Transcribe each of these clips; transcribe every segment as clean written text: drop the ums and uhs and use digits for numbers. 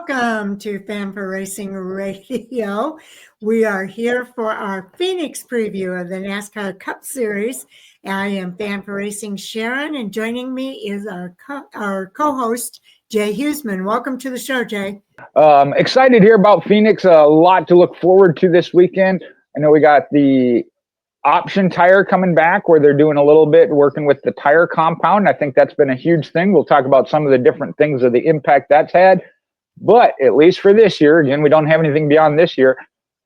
Welcome to Fan for Racing Radio. We are here for our Phoenix preview of the NASCAR Cup Series. I am Fan for Racing Sharon, and joining me is our co-host, Jay Huseman. Welcome to the show, Jay. Excited to hear about Phoenix. A lot to look forward to this weekend. I know we got the option tire coming back where they're doing a little bit working with the tire compound. I think that's been a huge thing. We'll talk about some of the different things of the impact that's had. But at least for this year, again, we don't have anything beyond this year.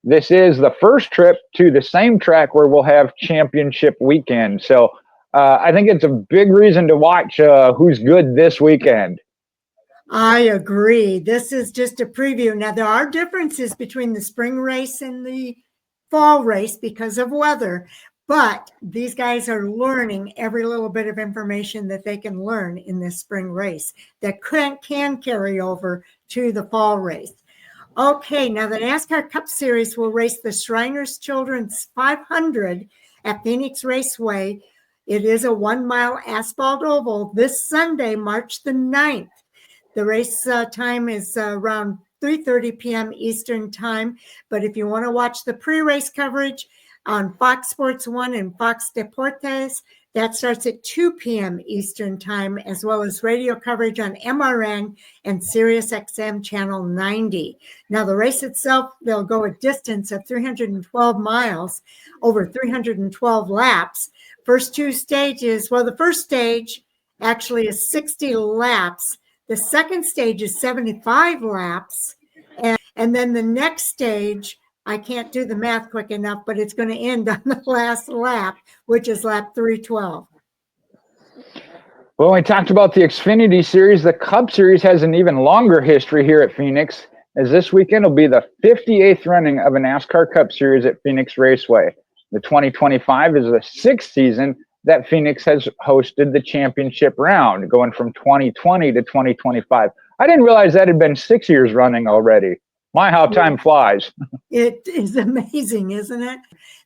This is the first trip to the same track where we'll have championship weekend. So I think it's a big reason to watch who's good this weekend. I agree. This is just a preview. Now, there are differences between the spring race and the fall race because of weather, but these guys are learning every little bit of information that they can learn in this spring race that can carry over to the fall race. Okay, now the NASCAR Cup Series will race the Shriners Children's 500 at Phoenix Raceway. It is a 1-mile asphalt oval this Sunday, March the 9th. The race time is around 3:30 p.m. Eastern time. But if you want to watch the pre-race coverage on Fox Sports 1 and Fox Deportes, that starts at 2 p.m. Eastern time, as well as radio coverage on MRN and SiriusXM channel 90. Now, the race itself, they'll go a distance of 312 miles over 312 laps. First two stages, well, the first stage actually is 60 laps. The second stage is 75 laps. And then the next stage, I can't do the math quick enough, but it's going to end on the last lap, which is lap 312. Well, we talked about the Xfinity Series. The Cup Series has an even longer history here at Phoenix, as this weekend will be the 58th running of a NASCAR Cup Series at Phoenix Raceway. The 2025 is the sixth season that Phoenix has hosted the championship round, going from 2020 to 2025. I didn't realize that had been 6 years running already. My, how time flies. It is amazing, isn't it?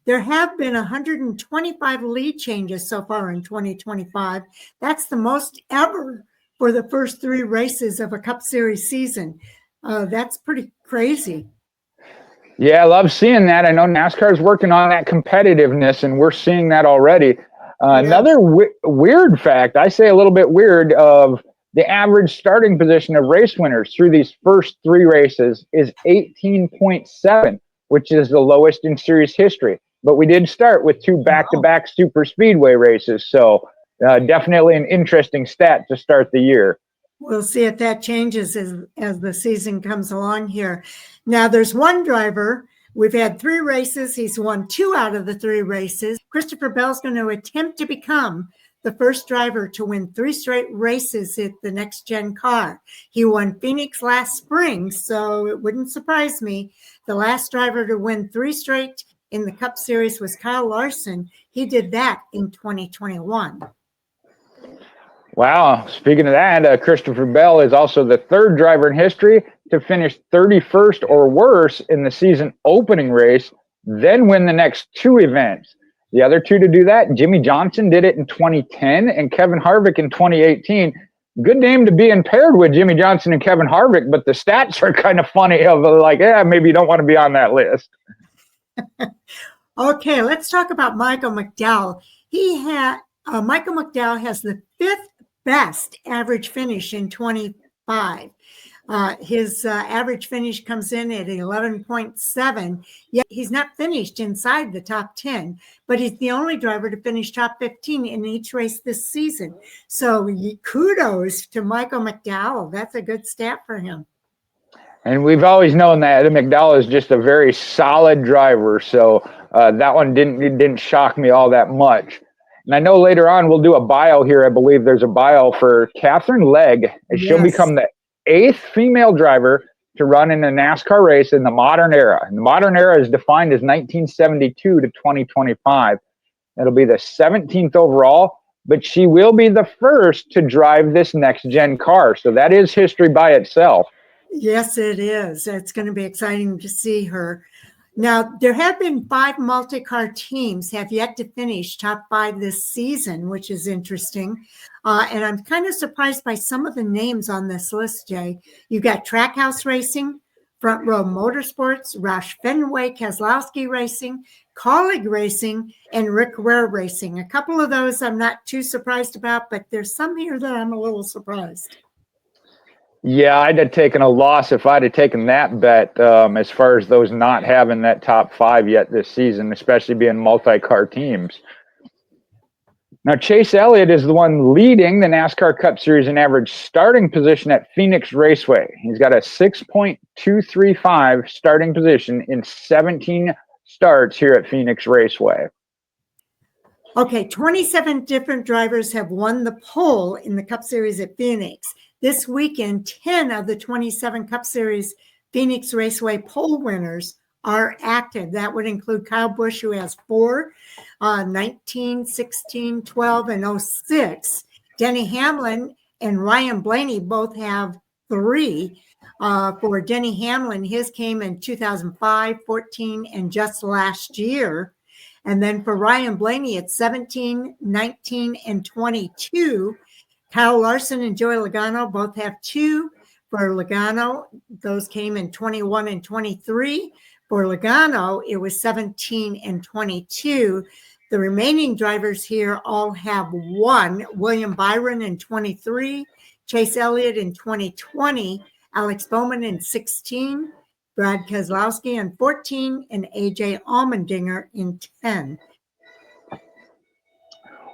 There have been 125 lead changes so far in 2025. That's the most ever for the first three races of a Cup Series season. That's pretty crazy. Yeah, I love seeing that. I know NASCAR is working on that competitiveness, and we're seeing that already. Another weird fact, I say a little bit weird, of the average starting position of race winners through these first three races is 18.7, which is the lowest in series history. But we did start with two back-to-back super speedway races. So definitely an interesting stat to start the year. We'll see if that changes as the season comes along here. Now, there's one driver. We've had three races. He's won 2 out of the 3 races. Christopher Bell's going to attempt to become the first driver to win 3 straight races at the next gen car. He won Phoenix last spring, so it wouldn't surprise me. The last driver to win 3 straight in the Cup Series was Kyle Larson. He did that in 2021. Wow. Speaking of that, Christopher Bell is also the 3rd driver in history to finish 31st or worse in the season opening race, then win the next 2 events. The other 2 to do that, Jimmy Johnson did it in 2010 and Kevin Harvick in 2018. Good name to be paired with Jimmy Johnson and Kevin Harvick, but the stats are kind of funny of like, maybe you don't want to be on that list. Okay, let's talk about Michael McDowell. Michael McDowell has the 5th best average finish in 25. His average finish comes in at 11.7. Yet he's not finished inside the top 10, but he's the only driver to finish top 15 in each race this season. So kudos to Michael McDowell. That's a good stat for him. And we've always known that McDowell is just a very solid driver. So that one didn't shock me all that much. And I know later on we'll do a bio here. I believe there's a bio for Catherine Legg, as she'll become the 8th female driver to run in a NASCAR race in the modern era. And the modern era is defined as 1972 to 2025. It'll be the 17th overall, but she will be the first to drive this next-gen car. So that is history by itself. Yes, it is. It's going to be exciting to see her. Now, there have been 5 multi-car teams have yet to finish top 5 this season, which is interesting. And I'm kind of surprised by some of the names on this list, Jay. You've got Trackhouse Racing, Front Row Motorsports, Roush Fenway, Keselowski Racing, Colleague Racing, and Rick Ware Racing. A couple of those I'm not too surprised about, but there's some here that I'm a little surprised. Yeah, I'd have taken a loss if I'd have taken that bet as far as those not having that top 5 yet this season, especially being multi-car teams. Now, Chase Elliott is the one leading the NASCAR Cup Series in average starting position at Phoenix Raceway. He's got a 6.235 starting position in 17 starts here at Phoenix Raceway. Okay, 27 different drivers have won the pole in the Cup Series at Phoenix. This weekend, 10 of the 27 Cup Series Phoenix Raceway pole winners are active. That would include Kyle Busch, who has 4, 19, 16, 12, and 06. Denny Hamlin and Ryan Blaney both have 3. For Denny Hamlin, his came in 2005, 14, and just last year. And then for Ryan Blaney, it's 17, 19, and 22. Kyle Larson and Joey Logano both have 2. For Logano, those came in 21 and 23. For Logano, it was 17 and 22. The remaining drivers here all have 1. William Byron in 23, Chase Elliott in 2020, Alex Bowman in 16, Brad Keselowski in 14, and AJ Allmendinger in 10.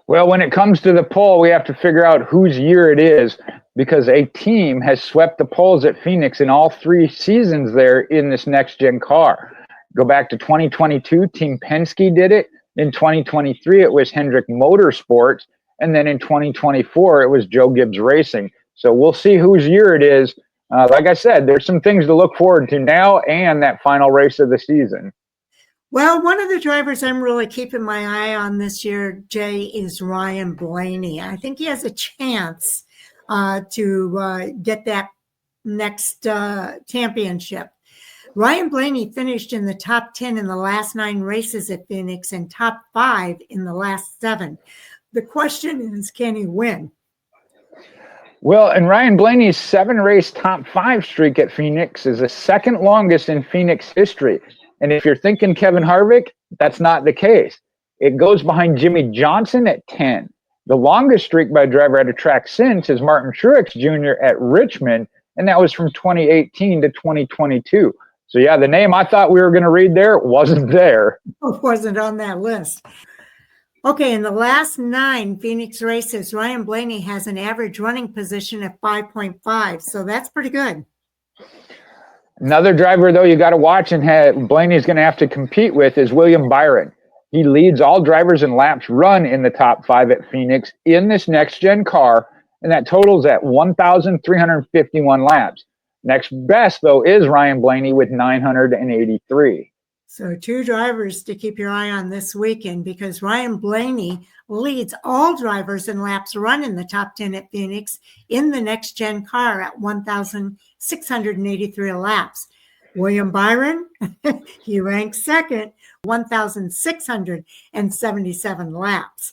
Well, when it comes to the pole, we have to figure out whose year it is because a team has swept the poles at Phoenix in all 3 seasons there in this next-gen car. Go back to 2022, Team Penske did it. In 2023, it was Hendrick Motorsports. And then in 2024, it was Joe Gibbs Racing. So we'll see whose year it is. Like I said, there's some things to look forward to now and that final race of the season. Well, one of the drivers I'm really keeping my eye on this year, Jay, is Ryan Blaney. I think he has a chance to get that next championship. Ryan Blaney finished in the top 10 in the last 9 races at Phoenix and top 5 in the last 7. The question is, can he win? Well, and Ryan Blaney's 7-race top 5 streak at Phoenix is the second longest in Phoenix history. And if you're thinking Kevin Harvick, that's not the case. It goes behind Jimmy Johnson at 10. The longest streak by a driver at a track since is Martin Truex Jr. at Richmond, and that was from 2018 to 2022. So, yeah, the name I thought we were going to read there wasn't there. It wasn't on that list. Okay, in the last 9 Phoenix races, Ryan Blaney has an average running position of 5.5, so that's pretty good. Another driver, though, you got to watch and Blaney's going to have to compete with is William Byron. He leads all drivers in laps run in the top 5 at Phoenix in this next-gen car, and that totals at 1,351 laps. Next best, though, is Ryan Blaney with 983. So 2 drivers to keep your eye on this weekend because Ryan Blaney leads all drivers in laps run in the top 10 at Phoenix in the next-gen car at 1,683 laps. William Byron, he ranks second, 1,677 laps.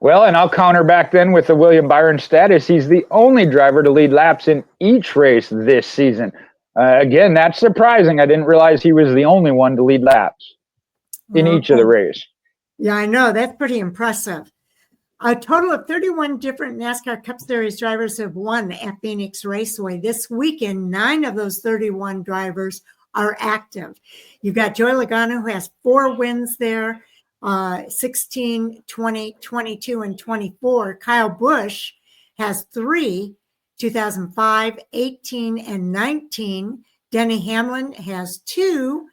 Well, and I'll counter back then with the William Byron status. He's the only driver to lead laps in each race this season. Again, that's surprising. I didn't realize he was the only one to lead laps in each of the race. Yeah, I know. That's pretty impressive. A total of 31 different NASCAR Cup Series drivers have won at Phoenix Raceway. This weekend, 9 of those 31 drivers are active. You've got Joey Logano, who has 4 wins there, 16, 20, 22, and 24. Kyle Busch has 3, 2005, 18, and 19. Denny Hamlin has 2,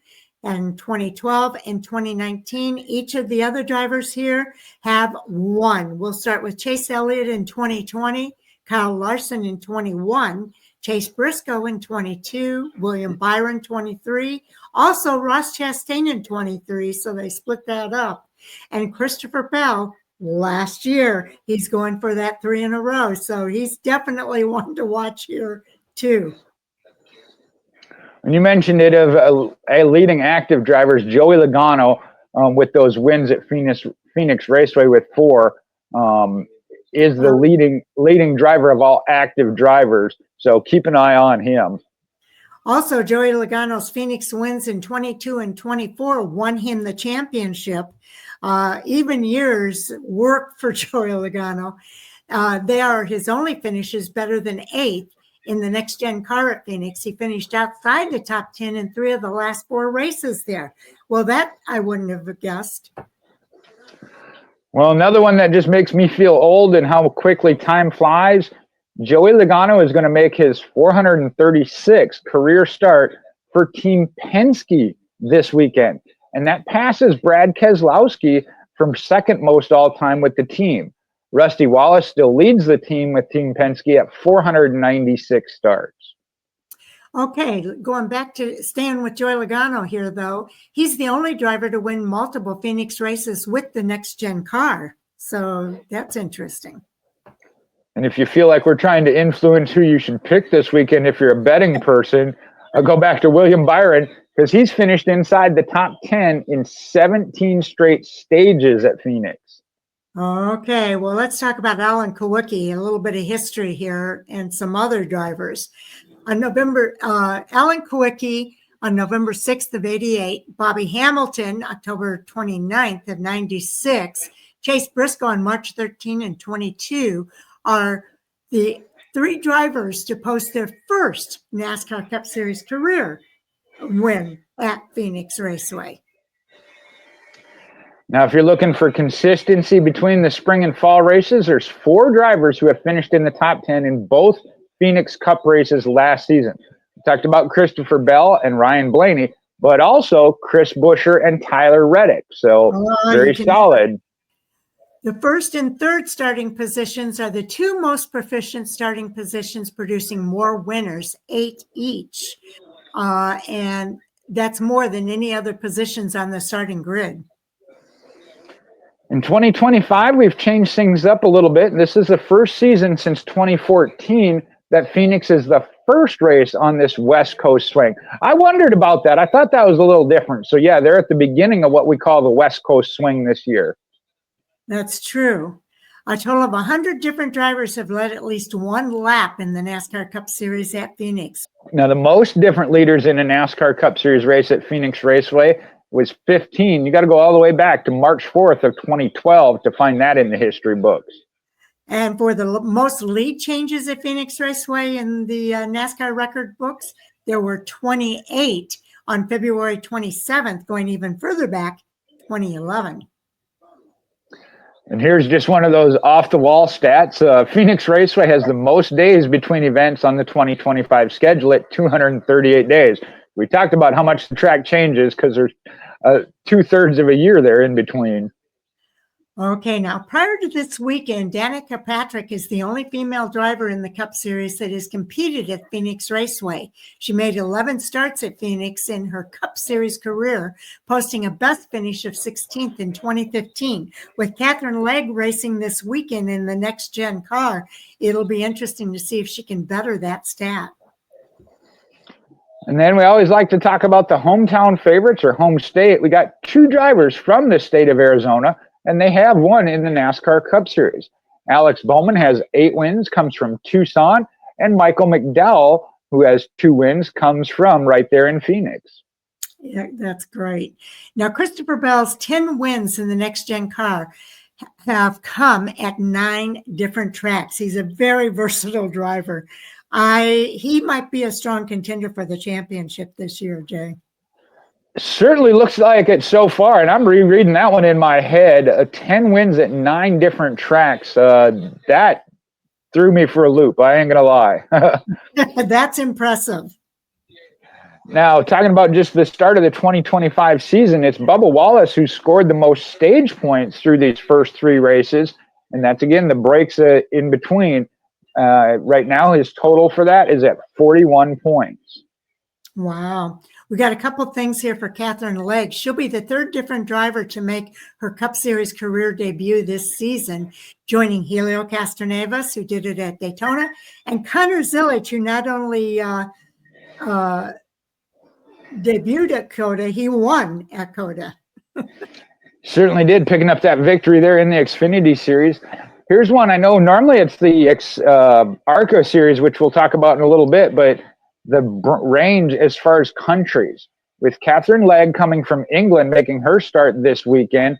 and 2012 and 2019. Each of the other drivers here have 1. We'll start with Chase Elliott in 2020, Kyle Larson in 21, Chase Briscoe in 22, William Byron 23, also Ross Chastain in 23, so they split that up. And Christopher Bell last year, he's going for that 3 in a row, so he's definitely one to watch here too. When you mentioned it of a leading active drivers, Joey Logano, with those wins at Phoenix Raceway with 4, is the leading driver of all active drivers. So keep an eye on him. Also, Joey Logano's Phoenix wins in 22 and 24 won him the championship. Even years work for Joey Logano. They are his only finishes better than 8th in the next gen car at Phoenix. He finished outside the top 10 in 3 of the last 4 races there. Well, that I wouldn't have guessed. Well, another one that just makes me feel old and how quickly time flies. Joey Logano is going to make his 436th career start for Team Penske this weekend. And that passes Brad Keselowski from second most all time with the team. Rusty Wallace still leads the team with Team Penske at 496 starts. Okay, going back to staying with Joey Logano here, though, he's the only driver to win multiple Phoenix races with the next gen car. So that's interesting. And if you feel like we're trying to influence who you should pick this weekend, if you're a betting person, I'll go back to William Byron, because he's finished inside the top 10 in 17 straight stages at Phoenix. Okay, well, let's talk about Alan Kulwicki, a little bit of history here, and some other drivers. Alan Kulwicki on November 6th of 88, Bobby Hamilton, October 29th of 96, Chase Briscoe on March 13 and 22 are the 3 drivers to post their first NASCAR Cup Series career win at Phoenix Raceway. Now, if you're looking for consistency between the spring and fall races, there's 4 drivers who have finished in the top 10 in both Phoenix Cup races last season. We talked about Christopher Bell and Ryan Blaney, but also Chris Buescher and Tyler Reddick. So very solid. The first and third starting positions are the 2 most proficient starting positions, producing more winners, 8 each. And that's more than any other positions on the starting grid. In 2025, we've changed things up a little bit. This is the first season since 2014 that Phoenix is the first race on this West Coast swing. I wondered about that. I thought that was a little different. So yeah, they're at the beginning of what we call the West Coast swing this year. That's true. A total of 100 different drivers have led at least 1 lap in the NASCAR Cup Series at Phoenix. Now, the most different leaders in a NASCAR Cup Series race at Phoenix Raceway was 15. You got to go all the way back to March 4th of 2012 to find that in the history books. And for the most lead changes at Phoenix Raceway in the NASCAR record books, there were 28 on February 27th, going even further back, 2011. And here's just one of those off-the-wall stats. Phoenix Raceway has the most days between events on the 2025 schedule at 238 days. We talked about how much the track changes because there's 2/3 of a year there in between. Okay, now prior to this weekend, Danica Patrick is the only female driver in the Cup Series that has competed at Phoenix Raceway. She made 11 starts at Phoenix in her Cup Series career, posting a best finish of 16th in 2015. With Catherine Legg racing this weekend in the next-gen car, it'll be interesting to see if she can better that stat. And then we always like to talk about the hometown favorites or home state. We got 2 drivers from the state of Arizona, and they have won in the NASCAR Cup Series. Alex Bowman has 8 wins, comes from Tucson, and Michael McDowell, who has 2 wins, comes from right there in Phoenix. Yeah, that's great. Now, Christopher Bell's 10 wins in the next-gen car have come at 9 different tracks. He's a very versatile driver. He might be a strong contender for the championship this year, Jay. Certainly looks like it so far, and I'm rereading that one in my head. 10 wins at 9 different tracks. That threw me for a loop. I ain't gonna lie. That's impressive. Now, talking about just the start of the 2025 season, it's Bubba Wallace who scored the most stage points through these first 3 races, and that's again the breaks in between. Right now, his total for that is at 41 points. Wow. We got a couple of things here for Catherine Legg. She'll be the 3rd different driver to make her Cup Series career debut this season, joining Helio Castroneves, who did it at Daytona, and Connor Zilic, who not only debuted at COTA. He won at COTA. Certainly did, picking up that victory there in the Xfinity Series. Here's one I know normally it's the ARCA Series, which we'll talk about in a little bit, but the range as far as countries, with Catherine Legg coming from England making her start this weekend.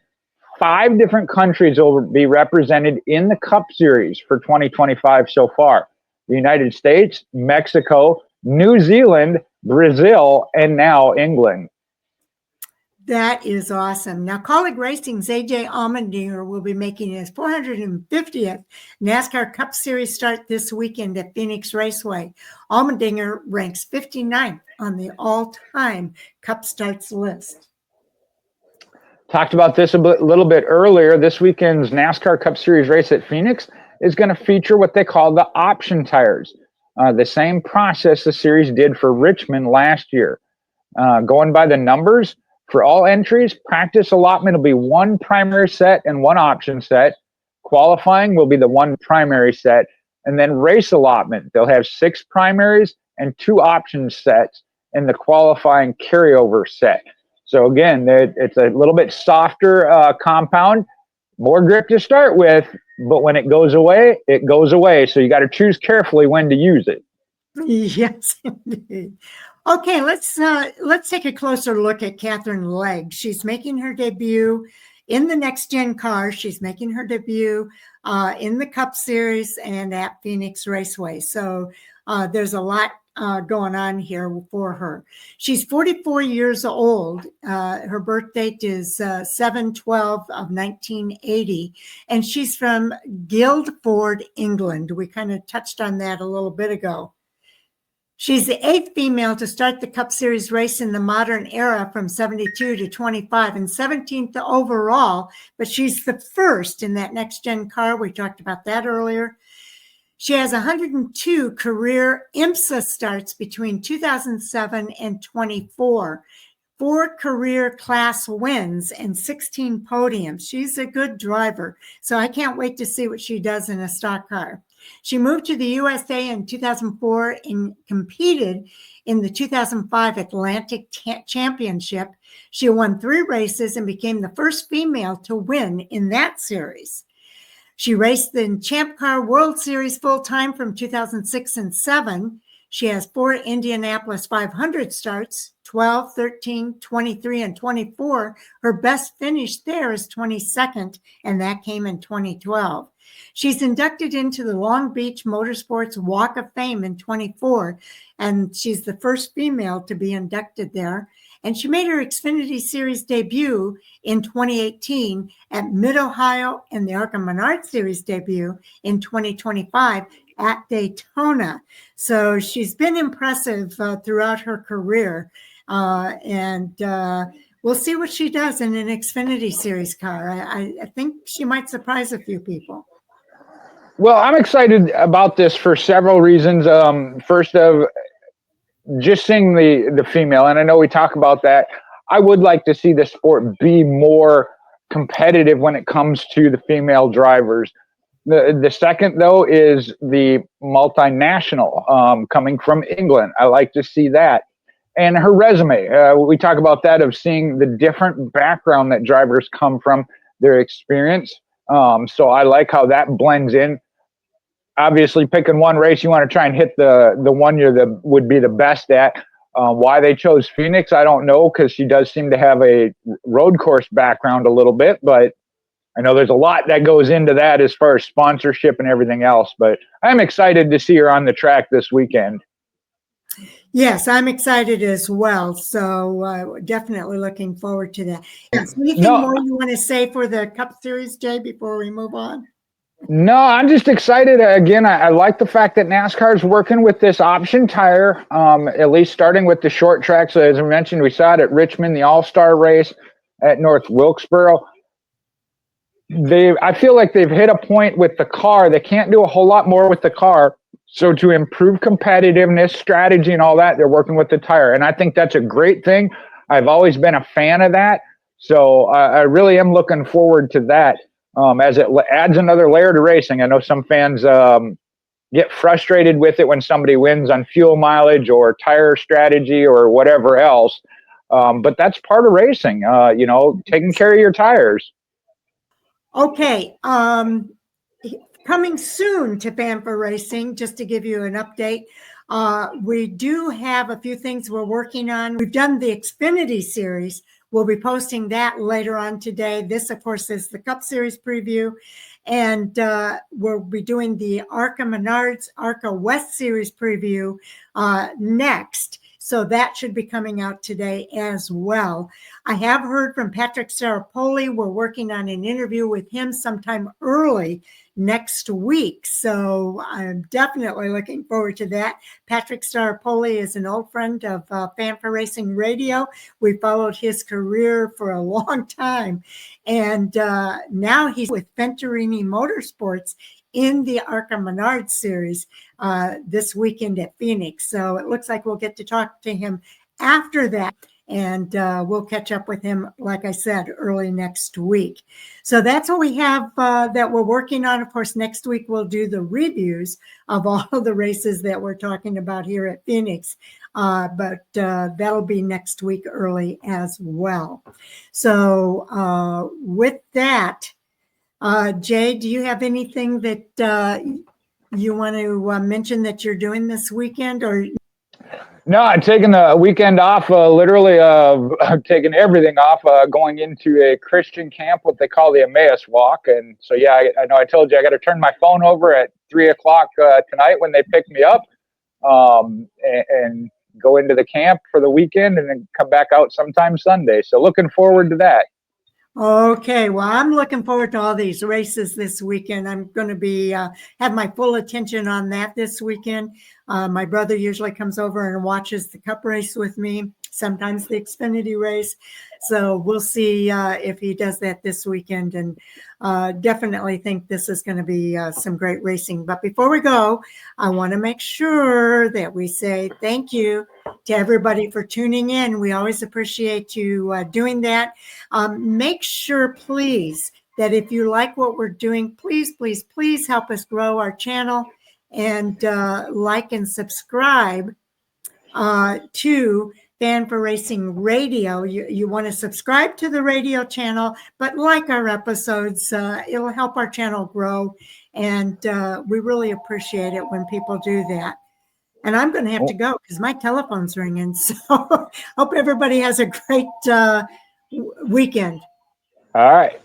5 different countries will be represented in the Cup Series for 2025 so far. The United States, Mexico, New Zealand, Brazil, and now England. That is awesome. Now, Colleague Racing's AJ Allmendinger will be making his 450th NASCAR Cup Series start this weekend at Phoenix Raceway. Allmendinger ranks 59th on the all-time Cup starts list. Talked about this a little bit earlier. This weekend's NASCAR Cup Series race at Phoenix is going to feature what they call the option tires. The same process the series did for Richmond last year. Going by the numbers, for all entries, practice allotment will be 1 primary set and 1 option set. Qualifying will be the 1 primary set. And then race allotment, they'll have 6 primaries and 2 option sets in the qualifying carryover set. So again, it's a little bit softer compound, more grip to start with, but when it goes away, it goes away. So you got to choose carefully when to use it. Yes, indeed. Okay, let's take a closer look at Catherine Legg. She's making her debut in the next gen car. She's making her debut in the Cup Series and at Phoenix Raceway. So there's a lot going on here for her. She's 44 years old. Her birth date is 7/12 of 1980, and she's from Guildford, England. We kind of touched on that a little bit ago. She's the 8th female to start the Cup Series race in the modern era from 72 to 25 and 17th overall, but she's the first in that next-gen car. We talked about that earlier. She has 102 career IMSA starts between 2007 and 24, 4 career class wins, and 16 podiums. She's a good driver, so I can't wait to see what she does in a stock car. She moved to the USA in 2004 and competed in the 2005 Atlantic Championship. She won 3 races and became the first female to win in that series. She raced the Champ Car World Series full-time from 2006 and 7. She has 4 Indianapolis 500 starts, 12, 13, 23, and 24. Her best finish there is 22nd, and that came in 2012. She's inducted into the Long Beach Motorsports Walk of Fame in 24, and she's the first female to be inducted there. And she made her Xfinity Series debut in 2018 at Mid-Ohio and the ARCA Menard Series debut in 2025 at Daytona. So she's been impressive throughout her career. And we'll see what she does in an Xfinity Series car. I think she might surprise a few people. Well, I'm excited about this for several reasons. First of just seeing the female, and I know we talk about that. I would like to see the sport be more competitive when it comes to the female drivers. The second, though, is the multinational coming from England. I like to see that. And her resume, we talk about that, of seeing the different background that drivers come from, their experience. So I like how that blends in. Obviously, picking one race, you want to try and hit the one would be the best at. Why they chose Phoenix, I don't know, because she does seem to have a road course background a little bit, but I know there's a lot that goes into that as far as sponsorship and everything else. But I'm excited to see her on the track this weekend. Yes, I'm excited as well. So definitely looking forward to that. Is there anything more you want to say for the Cup Series, Jay, before we move on? No, I'm just excited. Again, I like the fact that NASCAR is working with this option tire, at least starting with the short track. So as I mentioned, we saw it at Richmond, the All-Star race at North Wilkesboro. I feel like they've hit a point with the car. They can't do a whole lot more with the car. So to improve competitiveness, strategy, and all that, they're working with the tire. And I think that's a great thing. I've always been a fan of that. So I really am looking forward to that. As it adds another layer to racing. I know some fans get frustrated with it when somebody wins on fuel mileage or tire strategy or whatever else. But that's part of racing, taking care of your tires. Okay. Coming soon to Fanfare Racing, just to give you an update, we do have a few things we're working on. We've done the Xfinity series. We'll be posting that later on today. This, of course, is the Cup Series preview. And we'll be doing the ARCA Menards ARCA West Series preview next. So that should be coming out today as well. I have heard from Patrick Staropoli. We're working on an interview with him sometime early next week. So I'm definitely looking forward to that. Patrick Staropoli is an old friend of Fanfare Racing Radio. We followed his career for a long time. And now he's with Venturini Motorsports in the ARCA Menards series this weekend at Phoenix. So it looks like we'll get to talk to him after that. And we'll catch up with him, like I said, early next week. So that's what we have that we're working on. Of course, next week we'll do the reviews of all of the races that we're talking about here at Phoenix. But that'll be next week early as well. So with that, Jay, do you have anything that you want to mention that you're doing this weekend? Or no, I'm taking a weekend off, literally taking everything off, going into a Christian camp, what they call the Emmaus Walk. And so, yeah, I know I told you I got to turn my phone over at 3:00 tonight when they pick me up, and go into the camp for the weekend and then come back out sometime Sunday. So looking forward to that. Okay, well, I'm looking forward to all these races this weekend. I'm going to be have my full attention on that this weekend. My brother usually comes over and watches the Cup race with me, sometimes the Xfinity race. So we'll see if he does that this weekend, and definitely think this is going to be some great racing. But before we go, I want to make sure that we say thank you to everybody for tuning in. We always appreciate you doing that. Make sure, please, that if you like what we're doing, please, please, please help us grow our channel and like and subscribe to Fanfare Racing Radio. You want to subscribe to the radio channel, but like our episodes, it'll help our channel grow. And we really appreciate it when people do that. And I'm going to have to go because my telephone's ringing. So hope everybody has a great weekend. All right.